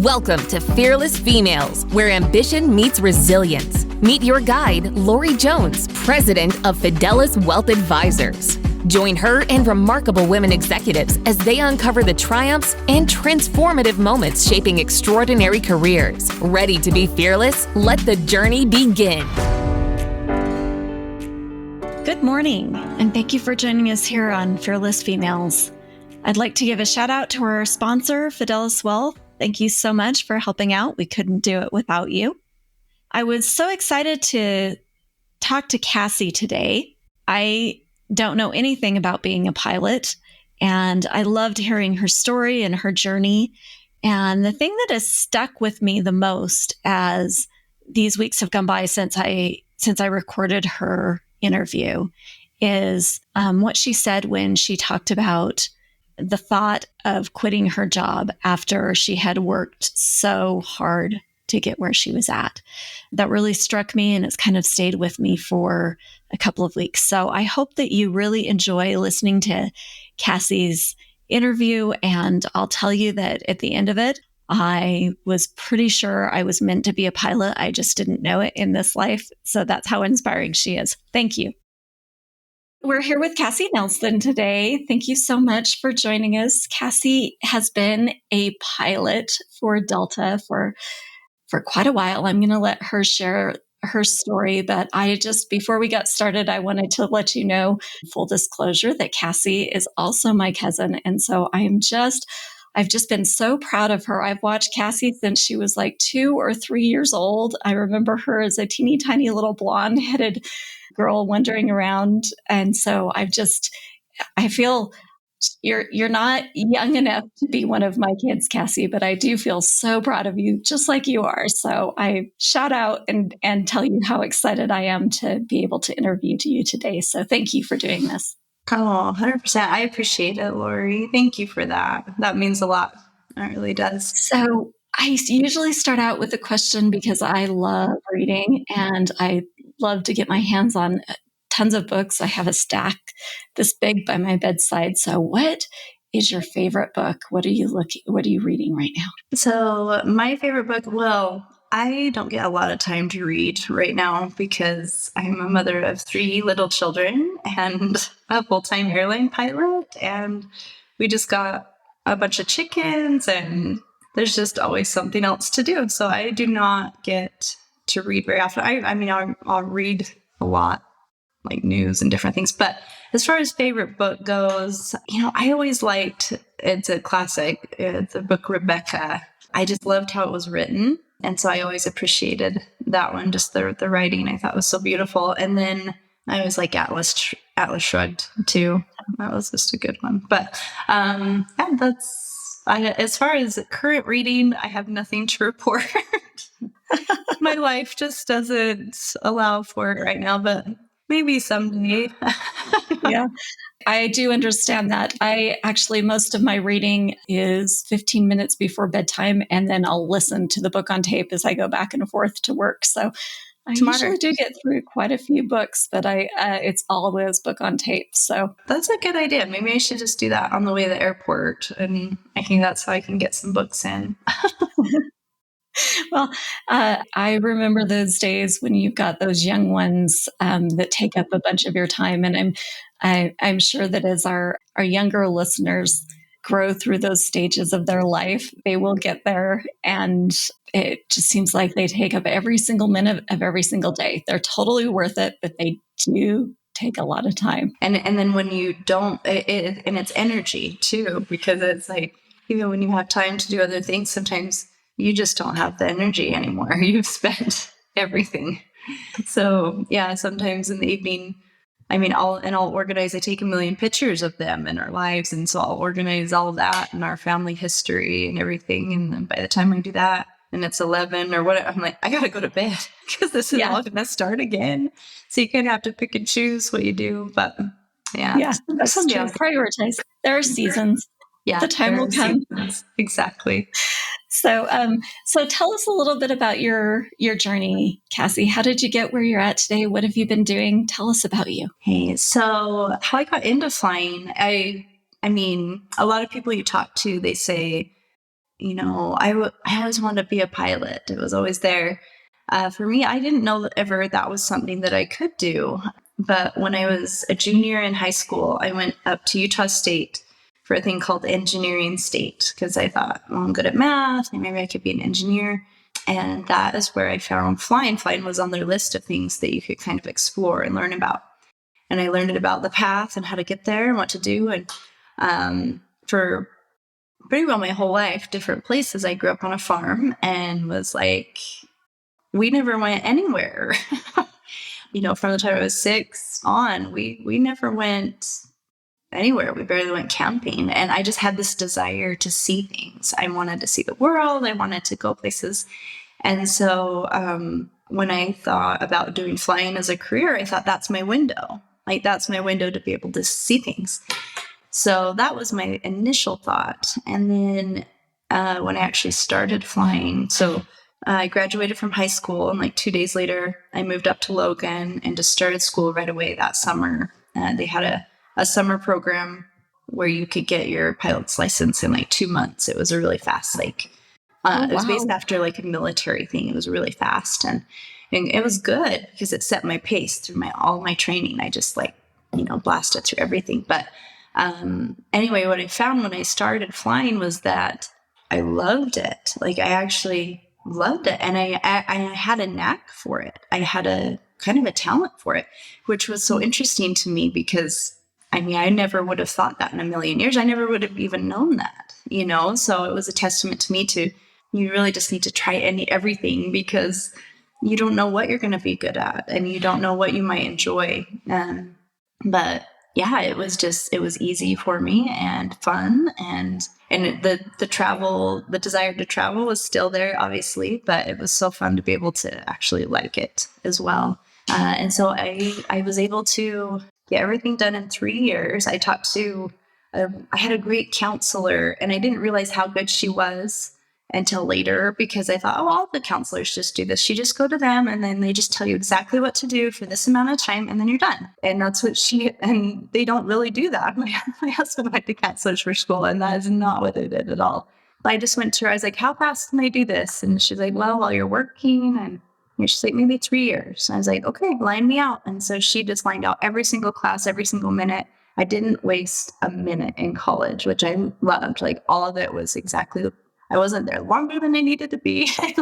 Welcome to Fearless Females, where ambition meets resilience. Meet your guide, Lori Jones, president of Fidelis Wealth Advisors. Join her and remarkable women executives as they uncover the triumphs and transformative moments shaping extraordinary careers. Ready to be fearless? Let the journey begin. Good morning, and thank you for joining us here on Fearless Females. I'd like to give a shout out to our sponsor, Fidelis Wealth. Thank you so much for helping out. We couldn't do it without you. I was so excited to talk to Cassie today. I don't know anything about being a pilot, and I loved hearing her story and her journey. And the thing that has stuck with me the most as these weeks have gone by since I recorded her interview is what she said when she talked about the thought of quitting her job after she had worked so hard to get where she was at. That really struck me, and it's kind of stayed with me for a couple of weeks. So I hope that you really enjoy listening to Cassie's interview. And I'll tell you that at the end of it, I was pretty sure I was meant to be a pilot. I just didn't know it in this life. So that's how inspiring she is. Thank you. We're here with Cassie Nelson today. Thank you so much for joining us. Cassie has been a pilot for Delta for quite a while. I'm going to let her share her story, but before we got started, I wanted to let you know, full disclosure, that Cassie is also my cousin. And so I've just been so proud of her. I've watched Cassie since she was like 2 or 3 years old. I remember her as a teeny tiny little blonde-headed girl wandering around. And so I feel you're not young enough to be one of my kids, Cassie, but I do feel so proud of you, just like you are. So I shout out and tell you how excited I am to be able to interview you today. So thank you for doing this. Oh, 100%. I appreciate it, Lori. Thank you for that. That means a lot. It really does. So I usually start out with a question because I love reading and I love to get my hands on tons of books. I have a stack this big by my bedside. So what is your favorite book? What are you reading right now? So my favorite book, well, I don't get a lot of time to read right now because I'm a mother of 3 little children and a full-time airline pilot. And we just got a bunch of chickens and there's just always something else to do. So I do not get to read very often. I'll read a lot, like news and different things. But as far as favorite book goes, I always liked, it's a classic, it's a book, Rebecca. I just loved how it was written. And so I always appreciated that one, just the writing I thought was so beautiful. And then I always like Atlas Shrugged too. That was just a good one. But as far as current reading, I have nothing to report. My life just doesn't allow for it right now, but maybe someday. Yeah, I do understand that. Most of my reading is 15 minutes before bedtime, and then I'll listen to the book on tape as I go back and forth to work. So I usually do get through quite a few books, but it's always book on tape. So that's a good idea. Maybe I should just do that on the way to the airport, and I think that's how I can get some books in. Well, I remember those days when you've got those young ones that take up a bunch of your time, and I'm sure that as our younger listeners grow through those stages of their life, they will get there, and it just seems like they take up every single minute of every single day. They're totally worth it, but they do take a lot of time. And then when you don't, and it's energy too, because it's like even when you have time to do other things, sometimes you just don't have the energy anymore. You've spent everything. So yeah, sometimes in the evening, I'll organize, I take 1 million pictures of them and our lives. And so I'll organize all of that and our family history and everything. And then by the time I do that and it's 11 or whatever, I'm like, I got to go to bed because this is all going to start again. So you kind of have to pick and choose what you do. But yeah, that's true. Prioritize. There are seasons. Yeah, the time will come. Seasons. Exactly. So tell us a little bit about your journey, Cassie. How did you get where you're at today? What have you been doing? Tell us about you. Hey, so how I got into flying, I mean, a lot of people you talk to, they say, I always wanted to be a pilot. It was always there. For me, I didn't know that ever that was something that I could do. But when I was a junior in high school, I went up to Utah State for a thing called engineering state because I thought, well, I'm good at math and maybe I could be an engineer. And that is where I found flying. Flying was on their list of things that you could kind of explore and learn about. And I learned about the path and how to get there and what to do. And for pretty well my whole life, different places. I grew up on a farm and was like, we never went anywhere. From the time I was 6 on, we never went anywhere. We barely went camping. And I just had this desire to see things. I wanted to see the world. I wanted to go places. And so when I thought about doing flying as a career, I thought that's my window. Like, that's my window to be able to see things. So that was my initial thought. And then when I actually started flying, so I graduated from high school, and like 2 days later, I moved up to Logan and just started school right away that summer. They had a summer program where you could get your pilot's license in like 2 months. It was a really fast, it was based after like a military thing. It was really fast. And it was good because it set my pace through all my training. I just blasted through everything. But anyway, what I found when I started flying was that I loved it. Like, I actually loved it. And I had a knack for it. I had a kind of a talent for it, which was so interesting to me because, I never would have thought that in a million years. I never would have even known that, So it was a testament to me you really just need to try everything because you don't know what you're going to be good at and you don't know what you might enjoy. But yeah, it was easy for me and fun, and the travel, the desire to travel was still there, obviously, but it was so fun to be able to actually like it as well. And so I was able to get everything done in 3 years. I had a great counselor, and I didn't realize how good she was until later because I thought, all the counselors just do this. You just go to them and then they just tell you exactly what to do for this amount of time and then you're done. And that's what and they don't really do that. My husband went to counselors for school and that is not what they did at all. I just went to her, I was like, how fast can I do this? And she's like, well, while you're working, and she's like, maybe 3 years. And I was like, okay, line me out. And so she just lined out every single class, every single minute. I didn't waste a minute in college, which I loved. Like, all of it was exactly, I wasn't there longer than I needed to be. I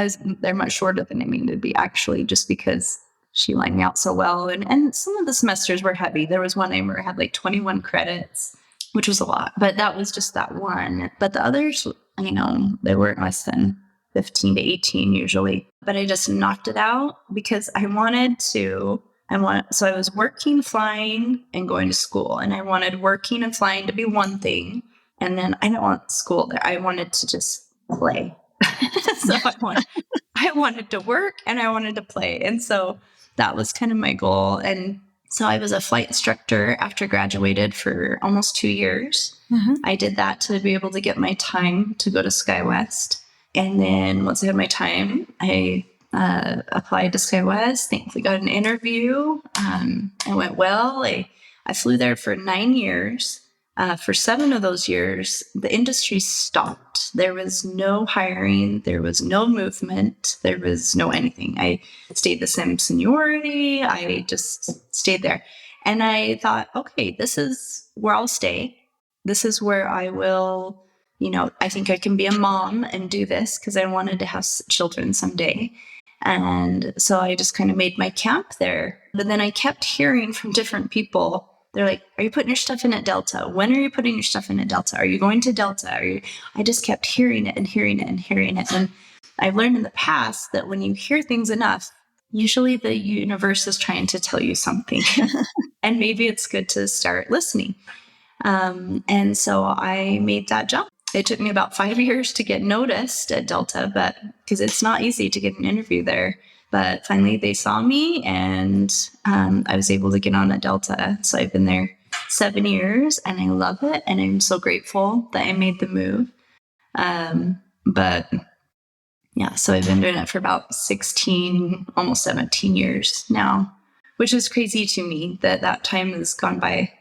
was there much shorter than I needed to be, actually, just because she lined me out so well. And some of the semesters were heavy. There was one I remember had like 21 credits, which was a lot, but that was just that one. But the others, they weren't less than 15 to 18 usually. But I just knocked it out because so I was working, flying, and going to school. And I wanted working and flying to be one thing. And then I didn't want school there. I wanted to just play. So I wanted to work and I wanted to play. And so that was kind of my goal. And so I was a flight instructor after graduated for almost 2 years. Mm-hmm. I did that to be able to get my time to go to SkyWest. And then once I had my time, I applied to SkyWest. Thankfully got an interview. It went well. I flew there for 9 years. For 7 of those years, the industry stopped. There was no hiring. There was no movement. There was no anything. I stayed the same seniority. I just stayed there. And I thought, okay, this is where I'll stay. This is where I will, I think I can be a mom and do this because I wanted to have children someday. And so I just kind of made my camp there. But then I kept hearing from different people. They're like, are you putting your stuff in at Delta? When are you putting your stuff in at Delta? Are you going to Delta? I just kept hearing it and hearing it and hearing it. And I've learned in the past that when you hear things enough, usually the universe is trying to tell you something. And maybe it's good to start listening. And so I made that jump. It took me about 5 years to get noticed at Delta, but because it's not easy to get an interview there. But finally they saw me and I was able to get on at Delta. So I've been there 7 years and I love it. And I'm so grateful that I made the move. But yeah, so I've been doing it for about 16, almost 17 years now, which is crazy to me that time has gone by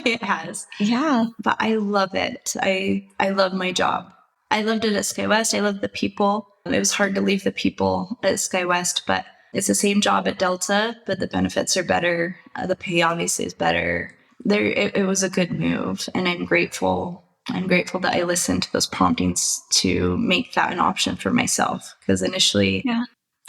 It has. Yeah. But I love it. I love my job. I loved it at SkyWest. I loved the people. It was hard to leave the people at SkyWest, but it's the same job at Delta, but the benefits are better. The pay obviously is better. It was a good move, and I'm grateful. I'm grateful that I listened to those promptings to make that an option for myself. Because initially,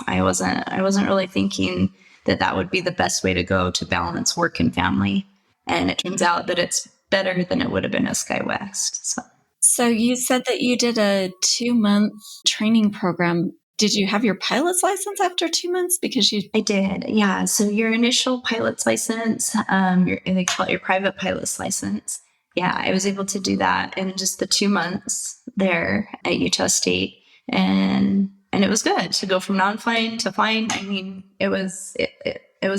I wasn't really thinking that would be the best way to go to balance work and family. And it turns out that it's better than it would have been at SkyWest. So you said that you did a 2-month training program. Did you have your pilot's license after 2 months? I did, yeah. So your initial pilot's license, they call it your private pilot's license. Yeah, I was able to do that in just the 2 months there at Utah State, and it was good to go from non-flying to flying. I mean, it was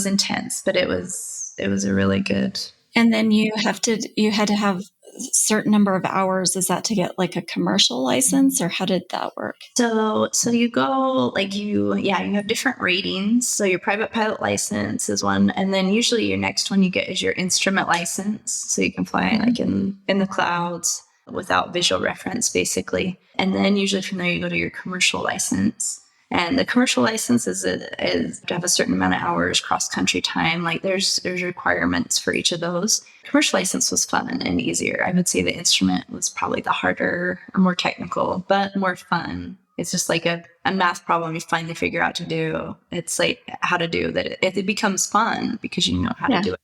intense, but it was a really good. And then you had to have a certain number of hours. Is that to get like a commercial license, or how did that work? So you go you have different ratings. So your private pilot license is one, and then usually your next one you get is your instrument license. So you can fly like in the clouds without visual reference, basically. And then usually from there you go to your commercial license. And the commercial license is to have a certain amount of hours cross-country time. Like there's requirements for each of those. Commercial license was fun and easier. I would say the instrument was probably the harder or more technical, but more fun. It's just like a math problem you finally figure out to do. It's like how to do that. It becomes fun because you know how to do it.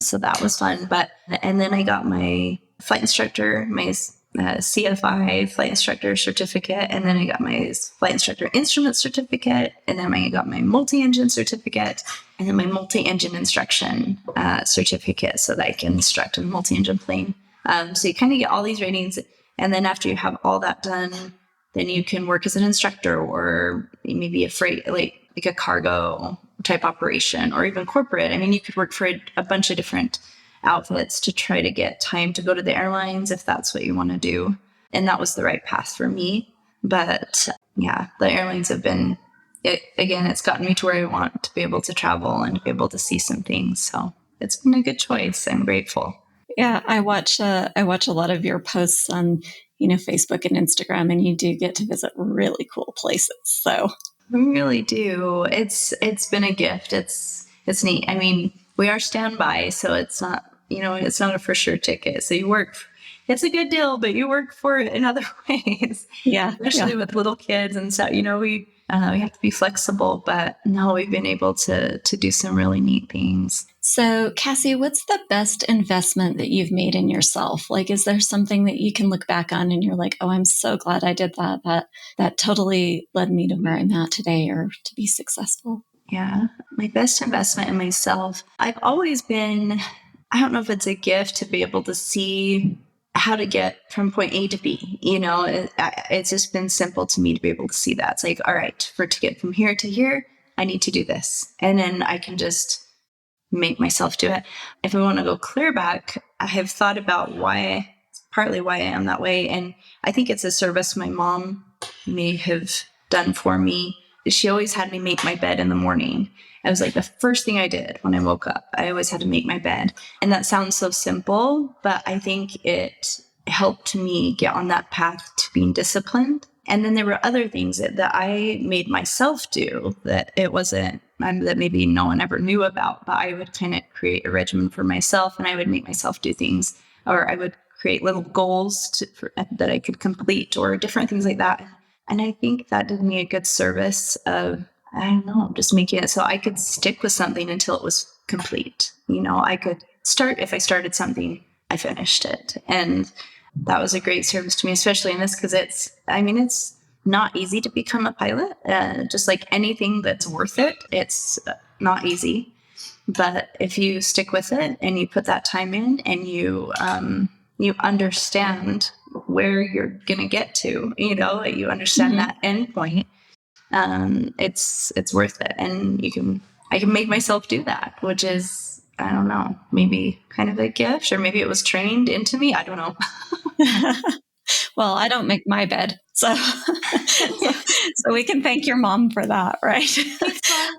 So that was fun. And then I got my flight instructor, my CFI flight instructor certificate, and then I got my flight instructor instrument certificate, and then I got my multi-engine certificate, and then my multi-engine instruction certificate, so that I can instruct in a multi-engine plane. So you kind of get all these ratings, and then after you have all that done, then you can work as an instructor, or maybe a freight, like a cargo type operation, or even corporate. I mean, you could work for a bunch of different outfits to try to get time to go to the airlines if that's what you want to do. And that was the right path for me. But yeah, the airlines have been, it's gotten me to where I want to be able to travel and to be able to see some things. So it's been a good choice. I'm grateful. Yeah, I watch a lot of your posts on, Facebook and Instagram, and you do get to visit really cool places. So we really do. It's been a gift. It's neat. I mean, we are standby, so it's not, it's not a for sure ticket. So you work, it's a good deal, but you work for it in other ways. Yeah. Especially with little kids and stuff, we have to be flexible, but no, we've been able to do some really neat things. So Cassie, what's the best investment that you've made in yourself? Like, is there something that you can look back on and you're like, oh, I'm so glad I did that. That totally led me to where I'm at today, or to be successful? Yeah. My best investment in myself. I've always been, I don't know if it's a gift to be able to see how to get from point A to B. It's just been simple to me to be able to see that. It's like, all right, to get from here to here, I need to do this. And then I can just make myself do it. If I want to go clear back, I have thought about partly why I am that way. And I think it's a service my mom may have done for me. She always had me make my bed in the morning. It was like the first thing I did when I woke up. I always had to make my bed. And that sounds so simple, but I think it helped me get on that path to being disciplined. And then there were other things that I made myself do that that maybe no one ever knew about, but I would kind of create a regimen for myself, and I would make myself do things, or I would create little goals that I could complete, or different things like that. And I think that did me a good service of, I don't know, just making it so I could stick with something until it was complete. I could start, if I started something, I finished it. And that was a great service to me, especially in this, because it's not easy to become a pilot. Just like anything that's worth it, it's not easy. But if you stick with it and you put that time in, and you understand where you're going to get to, you understand that end point, it's worth it. And I can make myself do that, which is, I don't know, maybe kind of a gift, or maybe it was trained into me. I don't know. Well, I don't make my bed, so we can thank your mom for that, right?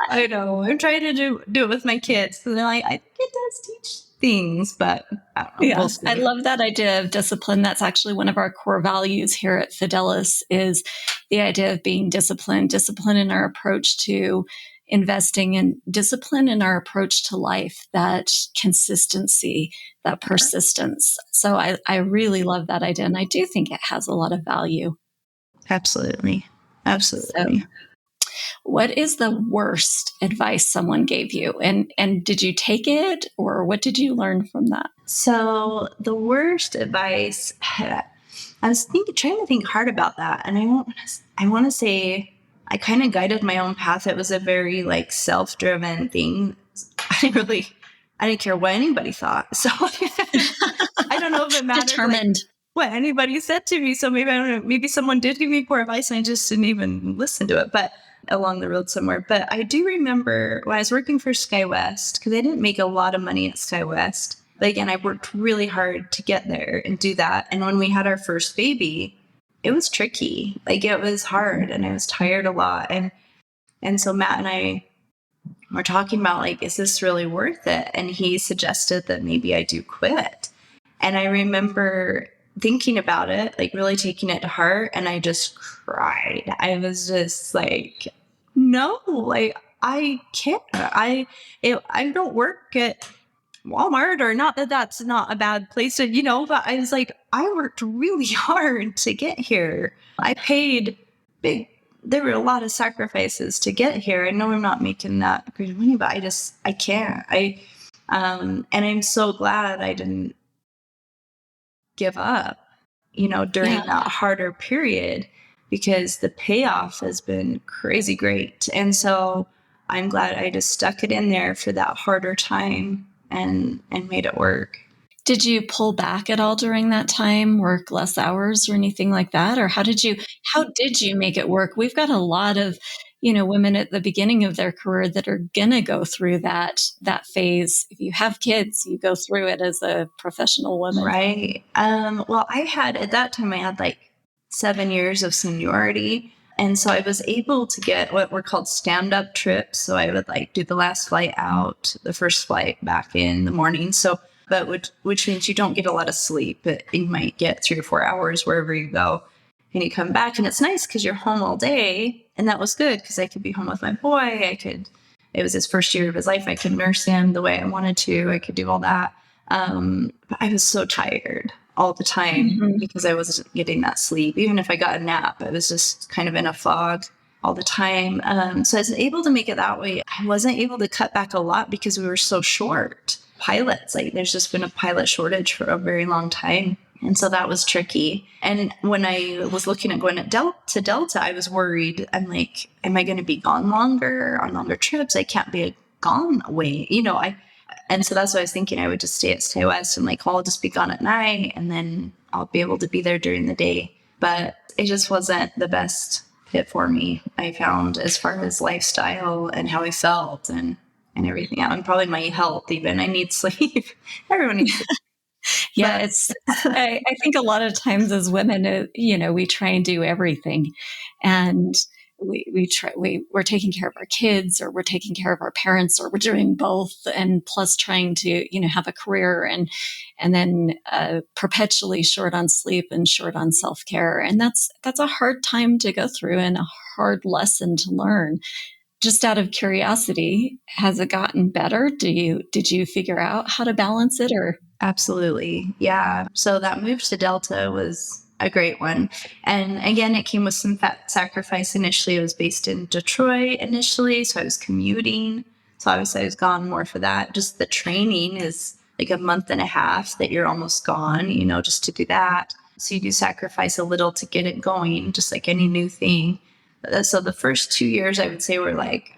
I know. I'm trying to do it with my kids. So they're like, I think it does things, but I don't know. Yeah, We'll see. I love that idea of discipline. That's actually one of our core values here at Fidelis is the idea of being disciplined, discipline in our approach to investing and discipline in our approach to life, that consistency, that persistence. So I really love that idea. And I do think it has a lot of value. Absolutely. So Absolutely. what is the worst advice someone gave you? And did you take it, or what did you learn from that? So the worst advice, I was trying to think hard about that. And I want to say I kind of guided my own path. It was a very like self-driven thing. I didn't care what anybody thought. So I don't know if it mattered. Determined. What anybody said to me. So maybe, I don't know, maybe someone did give me poor advice and I just didn't even listen to it, but along the road somewhere. But I do remember when I was working for SkyWest, because I didn't make a lot of money at SkyWest. But again, I worked really hard to get there and do that. And when we had our first baby, it was tricky. Like it was hard and I was tired a lot. And so Matt and I were talking about like, is this really worth it? And he suggested that maybe I do quit. And I remember thinking about it, like really taking it to heart. And I just cried. I was just like, no, like I can't, I don't work at Walmart, or not that that's not a bad place to, but I was like, I worked really hard to get here. I paid there were a lot of sacrifices to get here. I know I'm not making that great money, but I can't. And I'm so glad I didn't give up, during that harder period, because the payoff has been crazy great. And so I'm glad I just stuck it in there for that harder time and made it work. Did you pull back at all during that time, work less hours or anything like that? Or how did you make it work? We've got a lot of, women at the beginning of their career that are going to go through that phase. If you have kids, you go through it as a professional woman. Right. Well, at that time, I had like 7 years of seniority. And so I was able to get what were called stand-up trips. So I would like do the last flight out, the first flight back in the morning. So, but which means you don't get a lot of sleep, but you might get 3 or 4 hours wherever you go. And you come back and it's nice because you're home all day. And that was good because I could be home with my boy. It was his first year of his life. I could nurse him the way I wanted to. I could do all that. But I was so tired all the time because I wasn't getting that sleep. Even if I got a nap, I was just kind of in a fog all the time. So I was able to make it that way. I wasn't able to cut back a lot because we were so short. Pilots, like there's just been a pilot shortage for a very long time. And so that was tricky. And when I was looking at going to Delta, I was worried. I'm like, am I going to be gone longer on longer trips? I can't be gone away, and so that's what I was thinking. I would just stay at SkyWest and like, I'll just be gone at night and then I'll be able to be there during the day. But it just wasn't the best fit for me, I found, as far as lifestyle and how I felt and everything else. And probably my health even. I need sleep. Everyone needs sleep. Yeah, I think a lot of times as women, we try and do everything. And we're taking care of our kids, or we're taking care of our parents, or we're doing both, and plus trying to have a career and then perpetually short on sleep and short on self-care. And that's a hard time to go through and a hard lesson to learn. Just out of curiosity, has it gotten better? Did you figure out how to balance it? Or Absolutely, yeah. So that move to Delta was a great one. And again, it came with some sacrifice initially. It was based in Detroit initially, so I was commuting. So obviously I was gone more for that. Just the training is like a month and a half that you're almost gone, just to do that. So you do sacrifice a little to get it going, just like any new thing. So the first 2 years, I would say, were like,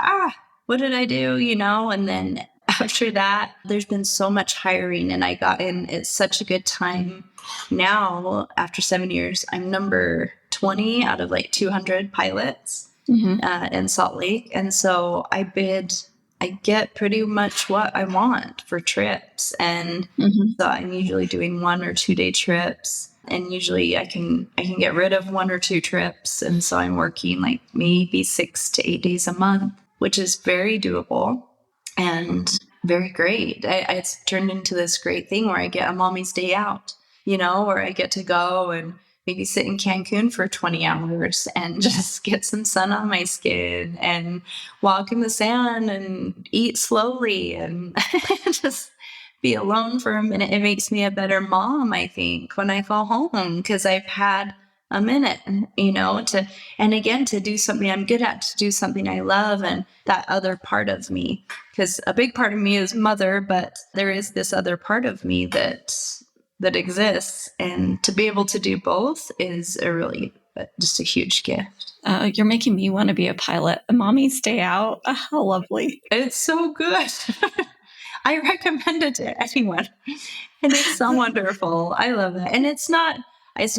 what did I do? And then after that, there's been so much hiring and I got in at such a good time. Now, after 7 years, I'm number 20 out of like 200 pilots in Salt Lake. And so I get pretty much what I want for trips. And so I'm usually doing 1 or 2 day trips. And usually I can get rid of 1 or 2 trips. And so I'm working like maybe 6 to 8 days a month, which is very doable. And very great. It's turned into this great thing where I get a mommy's day out, where I get to go and maybe sit in Cancun for 20 hours and just get some sun on my skin and walk in the sand and eat slowly and just be alone for a minute. It makes me a better mom, I think, when I go home, because I've had a minute, to do something I'm good at, to do something I love, and that other part of me. Because a big part of me is mother, but there is this other part of me that exists, and to be able to do both is just a huge gift. You're making me want to be a pilot. A mommy's day out. Oh, how lovely. It's so good. I recommend it to anyone. And it's so wonderful. I love it. And it's not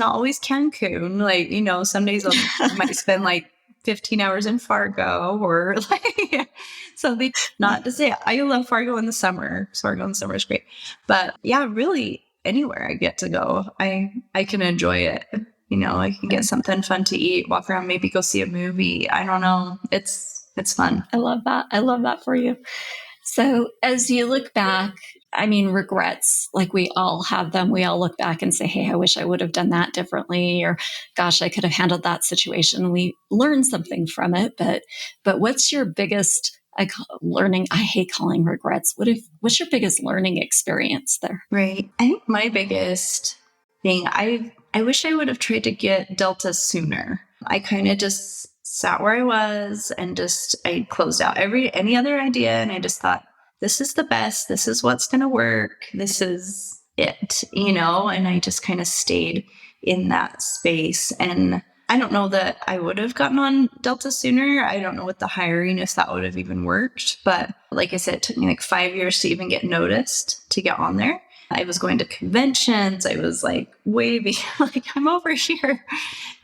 always Cancun. Like, some days I might spend like 15 hours in Fargo or like something. Not to say I love Fargo in the summer. Fargo in the summer is great. But yeah, really anywhere I get to go, I can enjoy it. I can get something fun to eat, walk around, maybe go see a movie. I don't know. It's fun. I love that. I love that for you. So as you look back, regrets, like we all have them. We all look back and say, hey, I wish I would have done that differently, or gosh, I could have handled that situation. We learn something from it, but what's your biggest learning? I hate calling regrets. What's your biggest learning experience there? Right. I think my biggest thing, I wish I would have tried to get Delta sooner. I kind of just sat where I was and I closed out any other idea. And I just thought, this is the best. This is what's going to work. This is it, and I just kind of stayed in that space. And I don't know that I would have gotten on Delta sooner. I don't know with the hiring, if that would have even worked. But like I said, it took me like 5 years to even get noticed to get on there. I was going to conventions. I was like waving, like, I'm over here,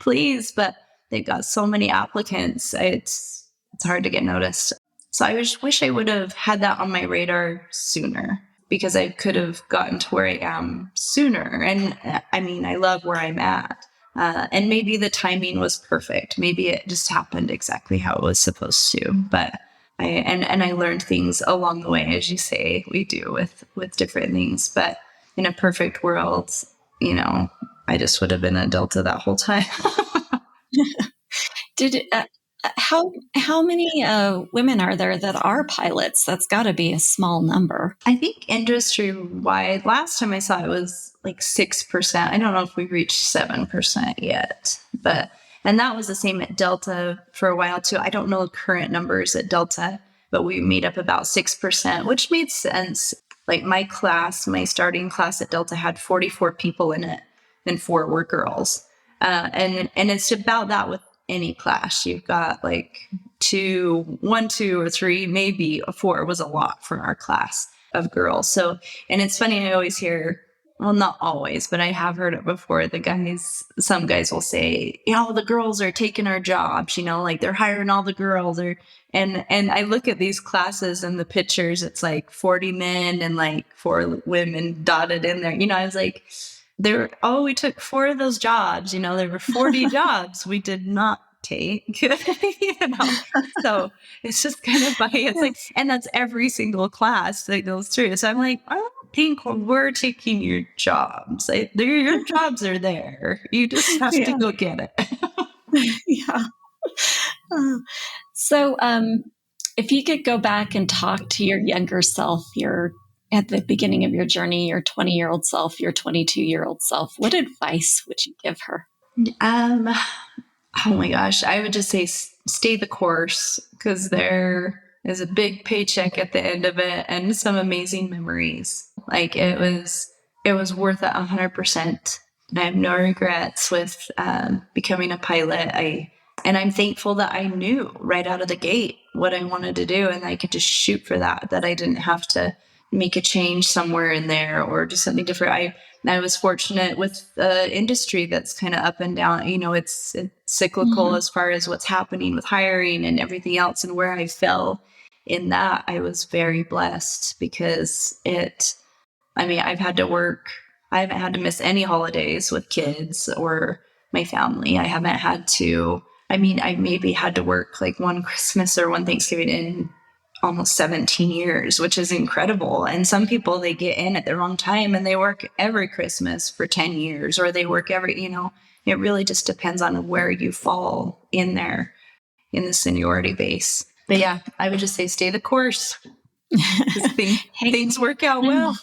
please. But they've got so many applicants. It's hard to get noticed. So I wish I would have had that on my radar sooner, because I could have gotten to where I am sooner. And I love where I'm at. And maybe the timing was perfect. Maybe it just happened exactly how it was supposed to. But I learned things along the way, as you say, we do with different things. But in a perfect world, I just would have been a Delta that whole time. How many women are there that are pilots? That's got to be a small number. I think industry-wide, last time I saw it was like 6%. I don't know if we reached 7% yet, and that was the same at Delta for a while too. I don't know the current numbers at Delta, but we made up about 6%, which made sense. Like my starting class at Delta had 44 people in it, and 4 were girls. And it's about that with any class. You've got like 1, 2, or 3, maybe 4 was a lot for our class of girls. So, and it's funny, I always hear, well, not always, but I have heard it before. Some guys will say, the girls are taking our jobs, like they're hiring all the girls. And I look at these classes and the pictures, it's like 40 men and like 4 women dotted in there. I was like, we took 4 of those jobs, there were 40 jobs we did not take, so it's just kind of funny. It's like, and that's every single class that goes through. So I'm like, I don't think we're taking your jobs. Your jobs are there. You just have to go get it. Yeah. So if you could go back and talk to your younger self, at the beginning of your journey, your 20-year-old self, your 22-year-old self, what advice would you give her? Oh my gosh, I would just say stay the course, because there is a big paycheck at the end of it and some amazing memories. Like it was worth it 100%. And I have no regrets with becoming a pilot. And I'm thankful that I knew right out of the gate what I wanted to do, and I could just shoot for that I didn't have to make a change somewhere in there or do something different. I was fortunate with the industry that's kind of up and down. It's cyclical as far as what's happening with hiring and everything else. And where I fell in that, I was very blessed, because I've had to work. I haven't had to miss any holidays with kids or my family. I haven't had to, I maybe had to work like one Christmas or one Thanksgiving in almost 17 years, which is incredible. And some people, they get in at the wrong time and they work every Christmas for 10 years, or they work every, it really just depends on where you fall in there in the seniority base. But yeah, I would just say stay the course. Things work out well.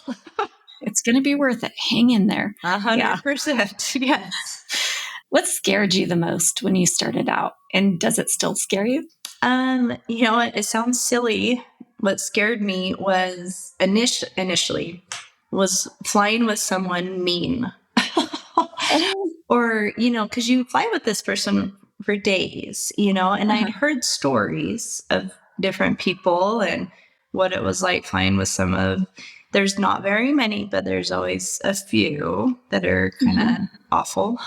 It's going to be worth it. Hang in there. 100%. Yes. What scared you the most when you started out? And does it still scare you? You know what? It sounds silly. What scared me was initially was flying with someone mean. Or, because you fly with this person for days, and I'd heard stories of different people and what it was like flying with there's not very many, but there's always a few that are kind of awful.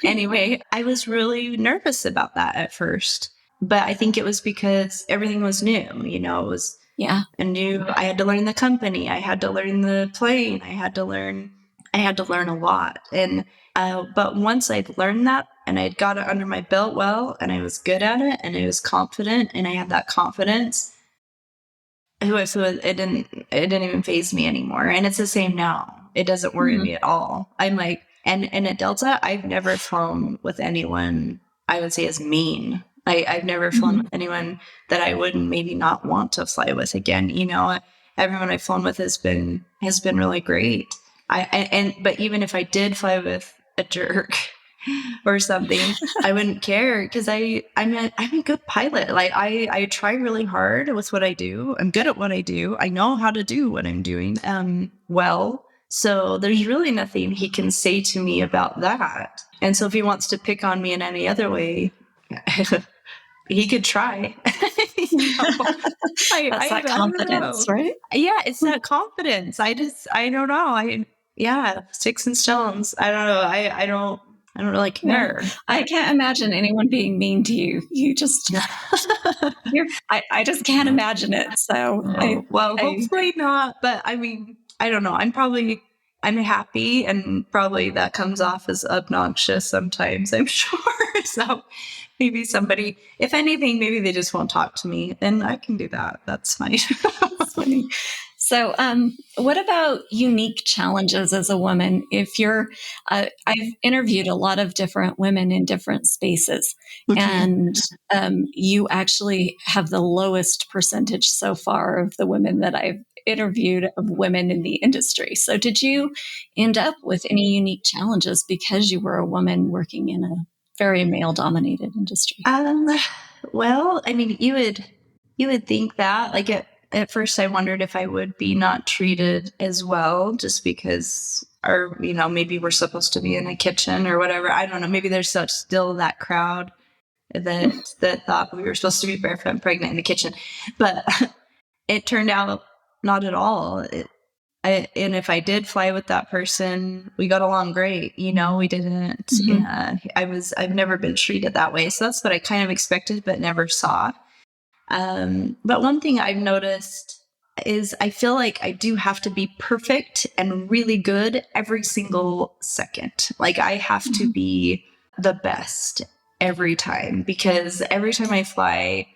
Anyway, I was really nervous about that at first, but I think it was because everything was new, it was I had to learn the company. I had to learn the plane. I had to learn a lot. And, but once I'd learned that and I'd got it under my belt well, and I was good at it and I was confident and I had that confidence, it didn't even faze me anymore. And it's the same now. It doesn't worry me at all. I'm like, and at Delta, I've never flown with anyone I would say is mean. I've never flown with anyone that I would maybe not want to fly with again. Everyone I've flown with has been really great. But even if I did fly with a jerk or something, I wouldn't care, because I'm a good pilot. Like I try really hard with what I do. I'm good at what I do. I know how to do what I'm doing well. So there's really nothing he can say to me about that. And so if he wants to pick on me in any other way, he could try. That's that confidence, right? Yeah, it's that confidence. I don't know. Sticks and stones. I don't know. I don't really care. No, I can't imagine anyone being mean to you. You just, I just can't imagine it. So, hopefully not. But I mean, I don't know. I'm happy, and probably that comes off as obnoxious sometimes, I'm sure. So maybe somebody, if anything, maybe they just won't talk to me, and I can do that. That's fine. That's funny. So, what about unique challenges as a woman? If you're, I've interviewed a lot of different women in different spaces, and you actually have the lowest percentage so far of the women that I've interviewed of women in the industry. So, did you end up with any unique challenges because you were a woman working in a very male-dominated industry? Well, I mean, you would think that, like, at first I wondered if I would be not treated as well, just because, or, maybe we're supposed to be in a kitchen or whatever. I don't know. Maybe there's still that crowd that thought we were supposed to be barefoot and pregnant in the kitchen, but it turned out not at all. And if I did fly with that person, we got along great. We didn't, I've never been treated that way. So that's what I kind of expected, but never saw. But one thing I've noticed is I feel like I do have to be perfect and really good every single second. Like I have to be the best every time, because every time I fly,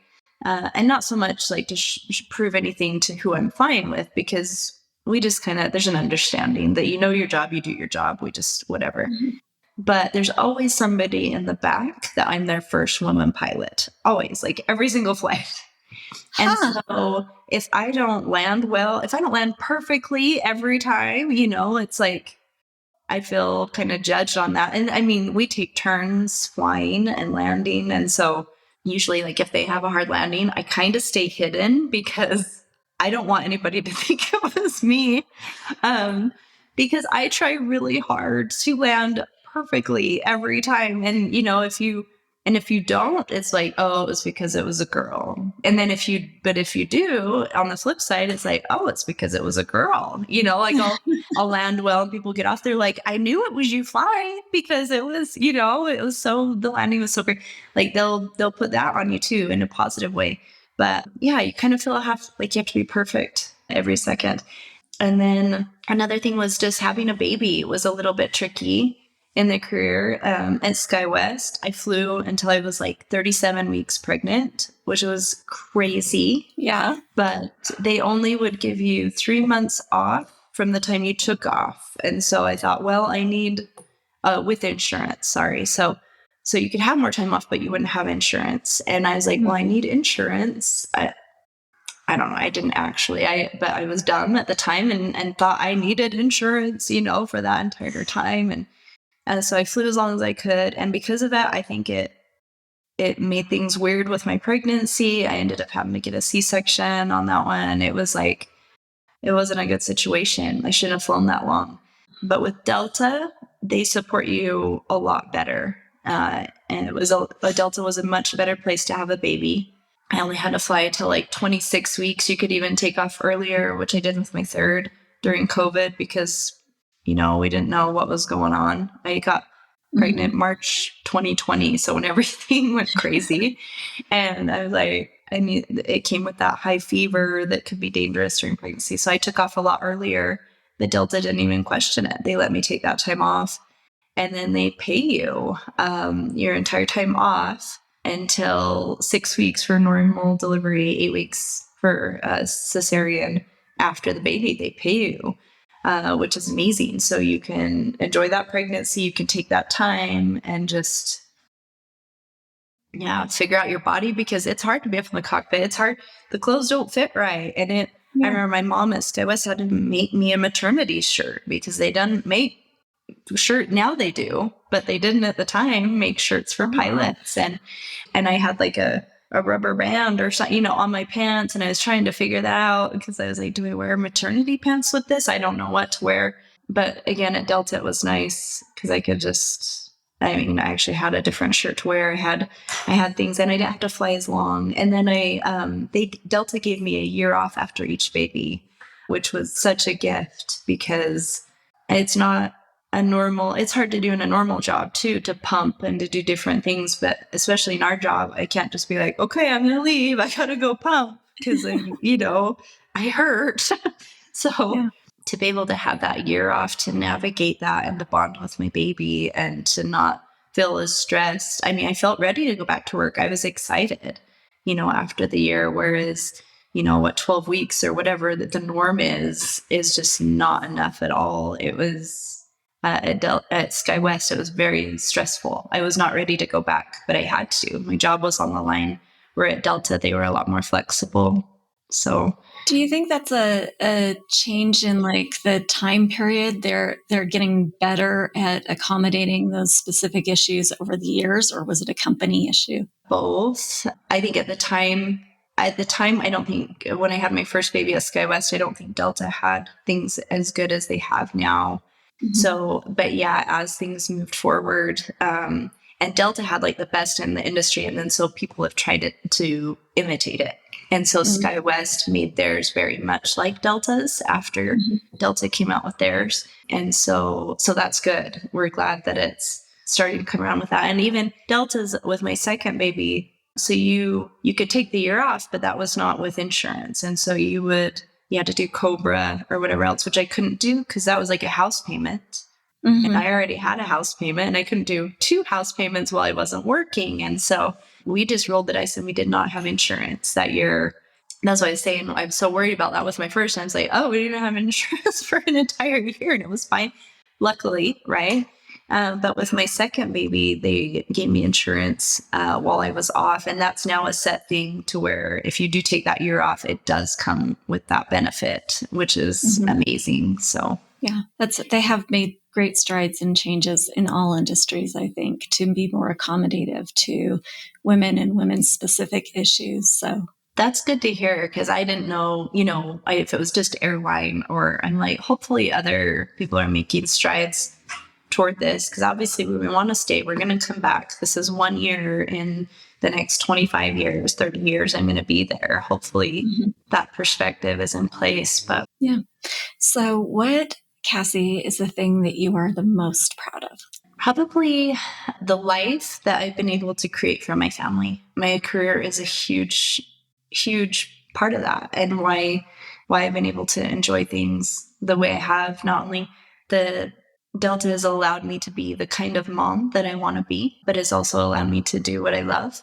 and not so much like to prove anything to who I'm flying with, because we just there's an understanding that your job, you do your job, we just whatever. But there's always somebody in the back that I'm their first woman pilot. Always, like every single flight. And so if I don't land well, if I don't land perfectly every time, it's like I feel kind of judged on that. And I mean, we take turns flying and landing. And so usually, like if they have a hard landing, I kind of stay hidden because I don't want anybody to think it was me. Because I try really hard to land perfectly every time. And, if you don't, it's like, oh, it was because it was a girl. And then if you do, on the flip side, it's like, oh, it's because it was a girl. Like I'll land well and people get off. They're like, I knew it was you flying because it was, the landing was so great. Like they'll put that on you too in a positive way. But yeah, you kind of feel you have to be perfect every second. And then another thing was just having a baby was a little bit tricky. in the career. At SkyWest, I flew until I was like 37 weeks pregnant, which was crazy. Yeah. But they only would give you 3 months off from the time you took off. And so I thought, well, I need with insurance, sorry. So you could have more time off, but you wouldn't have insurance. And I was like, well, I need insurance. I don't know. I didn't actually, but I was dumb at the time and thought I needed insurance, for that entire time. And so I flew as long as I could. And because of that, I think it made things weird with my pregnancy. I ended up having to get a C-section on that one. It was like, it wasn't a good situation. I shouldn't have flown that long. But with Delta, they support you a lot better. And Delta was a much better place to have a baby. I only had to fly till like 26 weeks. You could even take off earlier, which I did with my third during COVID because, we didn't know what was going on. I got pregnant March 2020. So when everything went crazy and I was like, it came with that high fever that could be dangerous during pregnancy. So I took off a lot earlier. The Delta didn't even question it. They let me take that time off. And then they pay you your entire time off until 6 weeks for normal delivery, 8 weeks for cesarean. After the baby, they pay you, which is amazing. So you can enjoy that pregnancy. You can take that time and just, figure out your body because it's hard to be up in the cockpit. It's hard. The clothes don't fit right. And I remember my mom at SkyWest had to make me a maternity shirt because they didn't make shirt. Now they do, but they didn't at the time make shirts for pilots. And I had like a rubber band or something, on my pants. And I was trying to figure that out because I was like, do I wear maternity pants with this? I don't know what to wear. But again, at Delta, it was nice because I could I actually had a different shirt to wear. I had things and I didn't have to fly as long. And then Delta gave me a year off after each baby, which was such a gift because it's not it's hard to do in a normal job too, to pump and to do different things. But especially in our job, I can't just be like, okay, I'm going to leave. I got to go pump because, I hurt. So to be able to have that year off to navigate that and to bond with my baby and to not feel as stressed. I felt ready to go back to work. I was excited, after the year, whereas, 12 weeks or whatever that the norm is just not enough at all. It was at SkyWest, it was very stressful. I was not ready to go back, but I had to. My job was on the line. Where at Delta, they were a lot more flexible. So, do you think that's a change in like the time period? They're getting better at accommodating those specific issues over the years, or was it a company issue? Both. I think at the time, I don't think when I had my first baby at SkyWest, I don't think Delta had things as good as they have now. So, but as things moved forward, and Delta had like the best in the industry. And then so people have tried to imitate it. And so SkyWest made theirs very much like Delta's after Delta came out with theirs. And so that's good. We're glad that it's starting to come around with that. And even Delta's with my second baby. So you could take the year off, but that was not with insurance. And so you had to do Cobra or whatever else, which I couldn't do because that was like a house payment. And I already had a house payment and I couldn't do 2 house payments while I wasn't working. And so we just rolled the dice and we did not have insurance that year. That's why I was saying I'm so worried about that with my first. I was like, oh, we didn't have insurance for an entire year and it was fine. Luckily, right? But with my second baby, they gave me insurance while I was off. And that's now a set thing to where if you do take that year off, it does come with that benefit, which is amazing. So, they have made great strides and changes in all industries, I think, to be more accommodative to women and women's specific issues. So that's good to hear because I didn't know, if it was just airline or I'm like, hopefully other people are making strides toward this because obviously we want to stay. We're going to come back. This is 1 year in the next 25 years, 30 years, I'm going to be there. Hopefully that perspective is in place. But so what, Cassie, is the thing that you are the most proud of? Probably the life that I've been able to create for my family. My career is a huge, huge part of that and why I've been able to enjoy things the way I have, not only the Delta has allowed me to be the kind of mom that I want to be, but it's also allowed me to do what I love.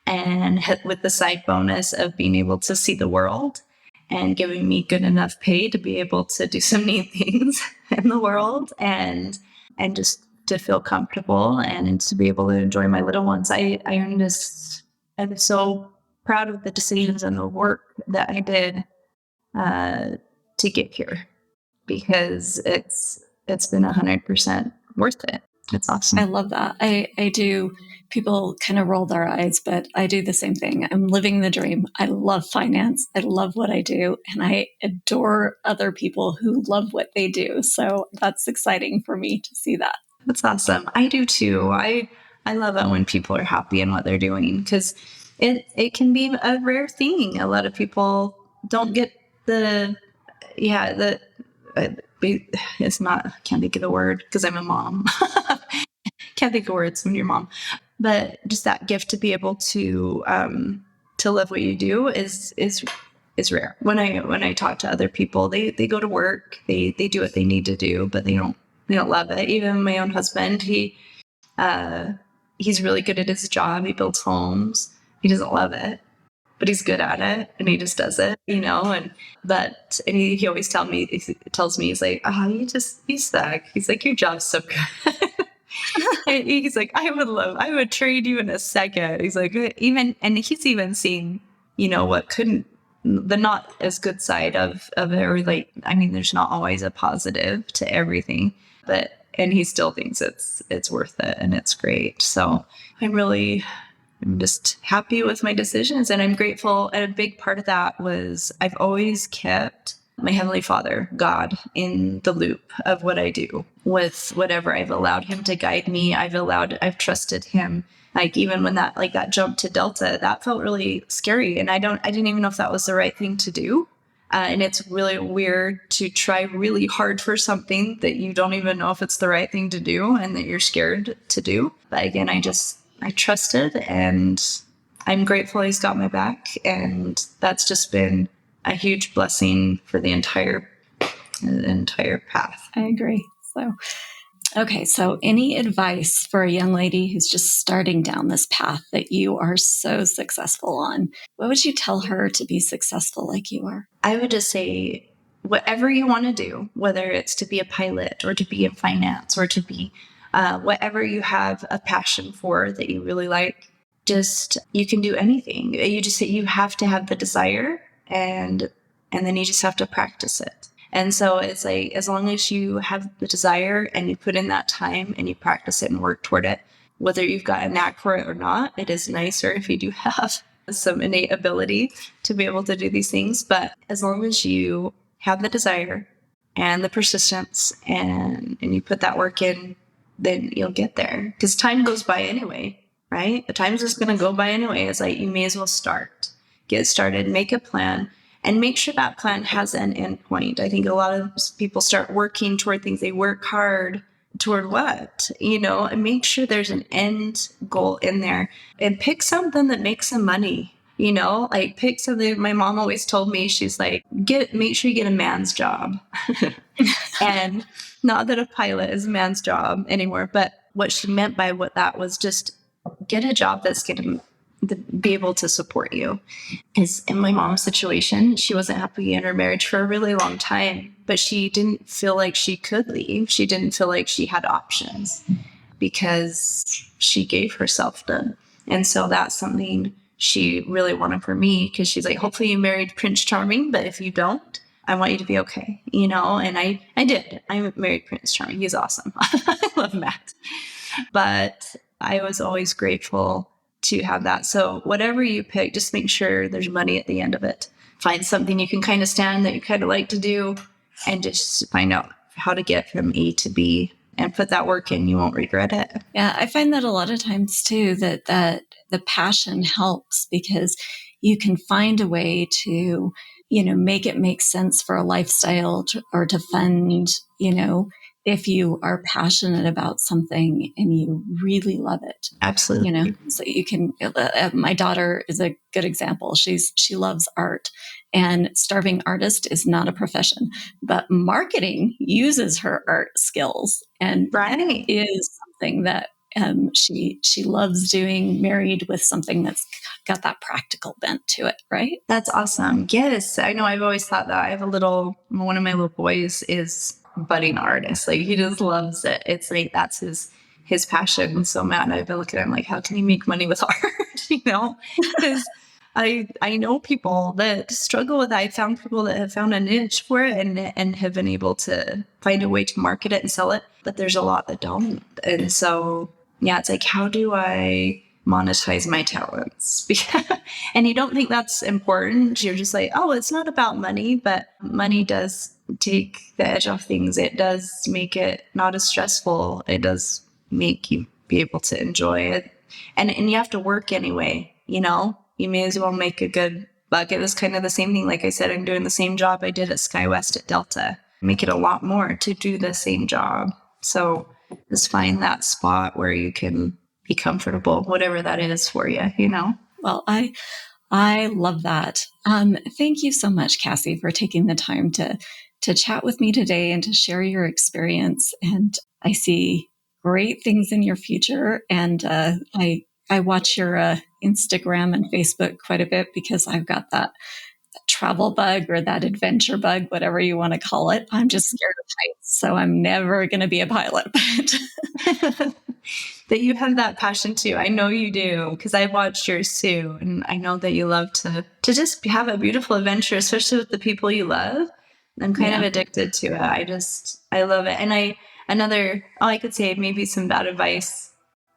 And with the side bonus of being able to see the world and giving me good enough pay to be able to do some neat things in the world and just to feel comfortable and to be able to enjoy my little ones. I'm so proud of the decisions and the work that I did to get here, because it's been 100% worth it. It's awesome. I love that. I do. People kind of roll their eyes, but I do the same thing. I'm living the dream. I love finance. I love what I do. And I adore other people who love what they do. So that's exciting for me to see that. That's awesome. I do too. I love it when people are happy in what they're doing, because it can be a rare thing. A lot of people don't get it's not, I can't think of the word because I'm a mom. Can't think of words when you're a mom, but just that gift to be able to love what you do is rare. When I talk to other people, they go to work, they do what they need to do, but they don't love it. Even my own husband, he's really good at his job. He builds homes. He doesn't love it, but he's good at it, and he just does it, and he always tells me, he's like, oh, you suck. He's like, your job's so good. And he's like, I would trade you in a second. He's like, and he's even seen, what couldn't, the not as good side of it, or like, I mean, there's not always a positive to everything, and he still thinks it's worth it and it's great. So I'm just happy with my decisions, and I'm grateful. And a big part of that was I've always kept my Heavenly Father, God, in the loop of what I do with whatever. I've allowed him to guide me. I've trusted him. Like, even when that jump to Delta, that felt really scary. And I didn't even know if that was the right thing to do. And it's really weird to try really hard for something that you don't even know if it's the right thing to do and that you're scared to do. But again, I trusted, and I'm grateful he's got my back. And that's just been a huge blessing for the entire path. I agree. So any advice for a young lady who's just starting down this path that you are so successful on? What would you tell her to be successful like you are? I would just say, whatever you want to do, whether it's to be a pilot or to be in finance or to be whatever you have a passion for that you really like, you can do anything. You have to have the desire, and then you just have to practice it. And so it's like, as long as you have the desire and you put in that time and you practice it and work toward it, whether you've got a knack for it or not, it is nicer if you do have some innate ability to be able to do these things. But as long as you have the desire and the persistence and you put that work in, then you'll get there. Because time goes by anyway, right? The time's just going to go by anyway. It's like, you may as well get started, make a plan, and make sure that plan has an end point. I think a lot of people start working toward things. They work hard toward what? And make sure there's an end goal in there, and pick something that makes some money. Like, pick something. My mom always told me, she's like, make sure you get a man's job. And not that a pilot is a man's job anymore, but what she meant by what that was, just get a job that's going to be able to support you. Because in my mom's situation, she wasn't happy in her marriage for a really long time, but she didn't feel like she could leave. She didn't feel like she had options because she gave herself to. And so that's something she really wanted for me, because she's like, hopefully you married Prince Charming, but if you don't, I want you to be okay, and I did. I married Prince Charming. He's awesome. I love Matt. But I was always grateful to have that. So whatever you pick, just make sure there's money at the end of it. Find something you can kind of stand that you kind of like to do, and just find out how to get from A to B and put that work in. You won't regret it. Yeah, I find that a lot of times too, that the passion helps, because you can find a way to, make it make sense for a lifestyle or to fund, if you are passionate about something and you really love it. Absolutely. So you can, my daughter is a good example. She loves art, and starving artist is not a profession, but marketing uses her art skills and is something that she loves doing, married with something that's got that practical bent to it, right? That's awesome. Yes. I know I've always thought that. I have one of my little boys is budding artist. Like, he just loves it. It's like, that's his passion. So Matt and I've been looking at him like, how can he make money with art? Because I know people that struggle with that. I found people that have found a niche for it and have been able to find a way to market it and sell it. But there's a lot that don't. And so, yeah, it's like, how do I monetize my talents? And you don't think that's important. You're just like, oh, it's not about money, but money does take the edge off things. It does make it not as stressful. It does make you be able to enjoy it. And you have to work anyway, you may as well make a good buck. It was kind of the same thing. Like I said, I'm doing the same job I did at SkyWest at Delta. Make it a lot more to do the same job. So just find that spot where you can be comfortable, whatever that is for you, Well, I love that. Thank you so much, Cassie, for taking the time to chat with me today and to share your experience. And I see great things in your future. And I watch your Instagram and Facebook quite a bit because I've got that travel bug or that adventure bug, whatever you want to call it. I'm just scared of heights, so I'm never going to be a pilot. That you have that passion too. I know you do, because I've watched yours too. And I know that you love to just have a beautiful adventure, especially with the people you love. I'm kind of addicted to it. I love it. And I could say maybe some bad advice,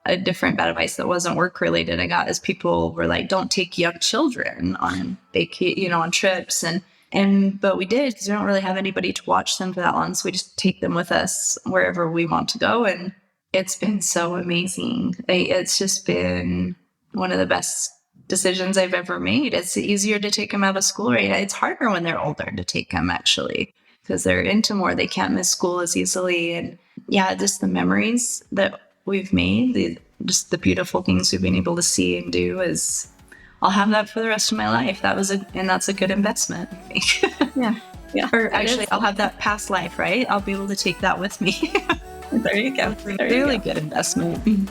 a different bad advice that wasn't work related I got, is people were like, don't take young children on vacation, on trips. But we did, because we don't really have anybody to watch them for that long. So we just take them with us wherever we want to go. And it's been so amazing. It's just been one of the best decisions I've ever made. It's easier to take them out of school, right? It's harder when they're older to take them, actually, because they're into more. They can't miss school as easily. And yeah, just the memories that we've made, just the beautiful things we've been able to see and do, I'll have that for the rest of my life. That's a good investment, I think. Yeah. Or actually, I'll have that past life, right? I'll be able to take that with me. There you go. Really good investment.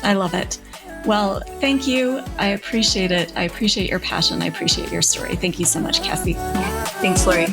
I love it. Well, thank you. I appreciate it. I appreciate your passion. I appreciate your story. Thank you so much, Cassie. Thanks, Lori.